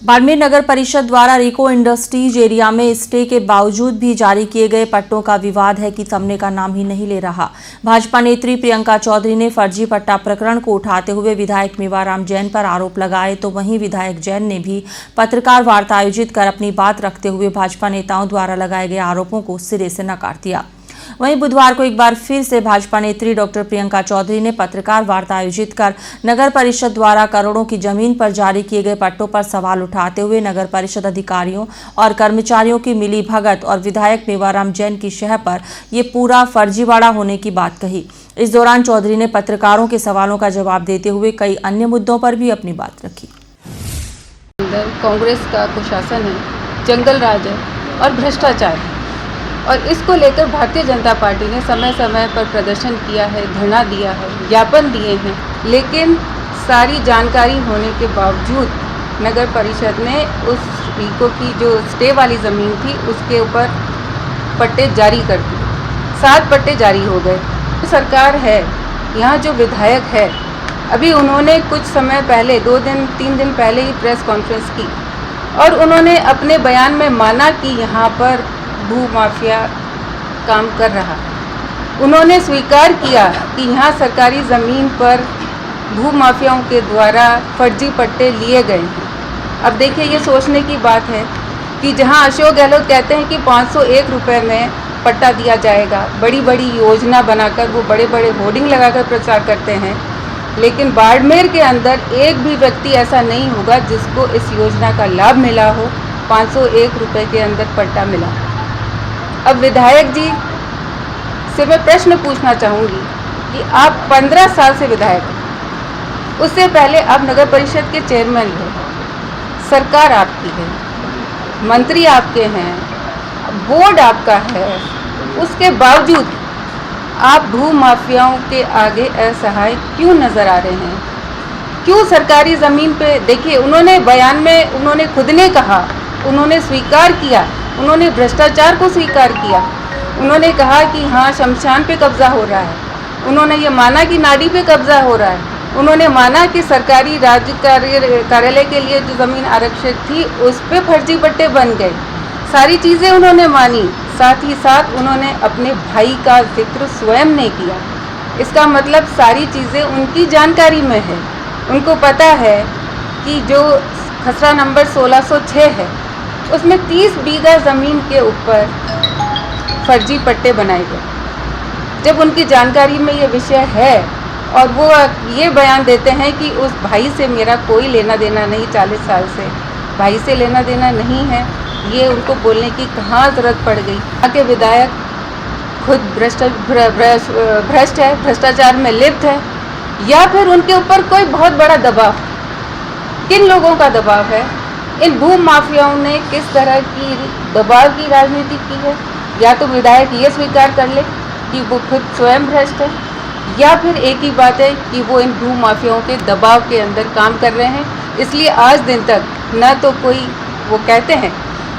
बाड़मेर नगर परिषद द्वारा रिको industries area में स्टे के बावजूद भी जारी किए गए पट्टों का विवाद है कि थमने का नाम ही नहीं ले रहा। भाजपा नेत्री प्रियंका चौधरी ने फर्जी पट्टा प्रकरण को उठाते हुए विधायक मेवाराम जैन पर आरोप लगाए, तो वहीं विधायक जैन ने भी पत्रकार वार्ता आयोजित कर अपनी बात रखते हुए भाजपा नेताओं द्वारा लगाए गए आरोपों को सिरे से नकार दिया। वहीं बुधवार को एक बार फिर से भाजपा नेत्री डॉक्टर प्रियंका चौधरी ने पत्रकार वार्ता आयोजित कर नगर परिषद द्वारा करोड़ों की जमीन पर जारी किए गए पट्टों पर सवाल उठाते हुए नगर परिषद अधिकारियों और कर्मचारियों की मिली भगत और विधायक मेवाराम जैन की शह पर ये पूरा फर्जीवाड़ा होने की बात कही। इस दौरान चौधरी ने पत्रकारों के सवालों का जवाब देते हुए कई अन्य मुद्दों पर भी अपनी बात रखी। कांग्रेस का कुशासन है, जंगल राज है और भ्रष्टाचार है, और इसको लेकर भारतीय जनता पार्टी ने समय समय पर प्रदर्शन किया है, धरना दिया है, ज्ञापन दिए हैं, लेकिन सारी जानकारी होने के बावजूद नगर परिषद ने उस रिको की जो स्टे वाली ज़मीन थी उसके ऊपर पट्टे जारी कर दिए। 7 पट्टे जारी हो गए। तो सरकार है, यहाँ जो विधायक है, अभी उन्होंने कुछ समय पहले 2-3 दिन पहले ही प्रेस कॉन्फ्रेंस की और उन्होंने अपने बयान में माना कि यहाँ पर भू माफिया काम कर रहा है। उन्होंने स्वीकार किया कि यहाँ सरकारी ज़मीन पर भू माफियाओं के द्वारा फर्जी पट्टे लिए गए हैं। अब देखिए, ये सोचने की बात है कि जहाँ अशोक गहलोत कहते हैं कि 501 रुपये में पट्टा दिया जाएगा, बड़ी बड़ी योजना बनाकर वो बड़े बड़े होर्डिंग लगाकर प्रचार करते हैं, लेकिन बाड़मेर के अंदर एक भी व्यक्ति ऐसा नहीं होगा जिसको इस योजना का लाभ मिला हो, 501 रुपये के अंदर पट्टा मिला। अब विधायक जी से मैं प्रश्न पूछना चाहूँगी कि आप 15 साल से विधायक हैं, उससे पहले आप नगर परिषद के चेयरमैन हैं, सरकार आपकी है, मंत्री आपके हैं, बोर्ड आपका है, उसके बावजूद आप भू माफियाओं के आगे असहाय क्यों नज़र आ रहे हैं? क्यों सरकारी ज़मीन पे? देखिए, उन्होंने बयान में उन्होंने खुद ने कहा, उन्होंने स्वीकार किया, उन्होंने भ्रष्टाचार को स्वीकार किया। उन्होंने कहा कि हाँ, शमशान पे कब्जा हो रहा है। उन्होंने ये माना कि नाडी पे कब्जा हो रहा है। उन्होंने माना कि सरकारी राज्य कार्यालय के लिए जो ज़मीन आरक्षित थी उस पे फर्जी पट्टे बन गए। सारी चीज़ें उन्होंने मानी, साथ ही साथ उन्होंने अपने भाई का जिक्र स्वयं ने किया। इसका मतलब सारी चीज़ें उनकी जानकारी में है। उनको पता है कि जो खसरा नंबर 1606 है उसमें 30 बीघा ज़मीन के ऊपर फर्जी पट्टे बनाए गए। जब उनकी जानकारी में ये विषय है और वो ये बयान देते हैं कि उस भाई से मेरा कोई लेना देना नहीं, 40 साल से भाई से लेना देना नहीं है, ये उनको बोलने की कहाँ ज़रूरत पड़ गई? आके विधायक खुद भ्रष्ट है, भ्रष्टाचार में लिप्त है, या फिर उनके ऊपर कोई बहुत बड़ा दबाव? किन लोगों का दबाव है? इन भू माफियाओं ने किस तरह की दबाव की राजनीति की है? या तो विधायक ये स्वीकार कर ले कि वो खुद स्वयं भ्रष्ट है, या फिर एक ही बात है कि वो इन भू माफियाओं के दबाव के अंदर काम कर रहे हैं। इसलिए आज दिन तक न तो कोई, वो कहते हैं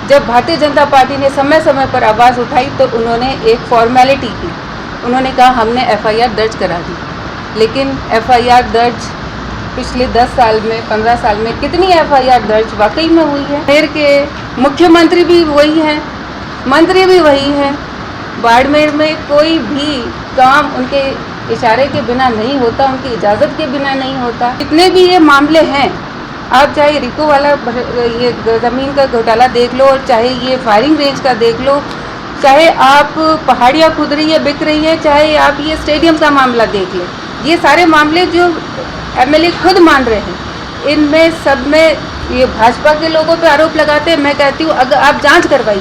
जब भारतीय जनता पार्टी ने समय समय पर आवाज़ उठाई तो उन्होंने एक फॉर्मेलिटी की, उन्होंने कहा हमने FIR दर्ज करा दी, लेकिन FIR दर्ज पिछले 10 साल में, 15 साल में कितनी FIR दर्ज वाकई में हुई है? शहर के मुख्यमंत्री भी वही हैं, मंत्री भी वही हैं। बाड़मेर में कोई भी काम उनके इशारे के बिना नहीं होता, उनकी इजाज़त के बिना नहीं होता। जितने भी ये मामले हैं, आप चाहे रिको वाला ये ज़मीन का घोटाला देख लो, और चाहे ये फायरिंग रेंज का देख लो, चाहे आप पहाड़ियाँ खुद रही है, बिक रही है, चाहे आप ये स्टेडियम का मामला देख लें, ये सारे मामले जो MLA खुद मान रहे हैं, इनमें सब में ये भाजपा के लोगों पे आरोप लगाते हैं। मैं कहती हूँ अगर आप जांच करवाइए।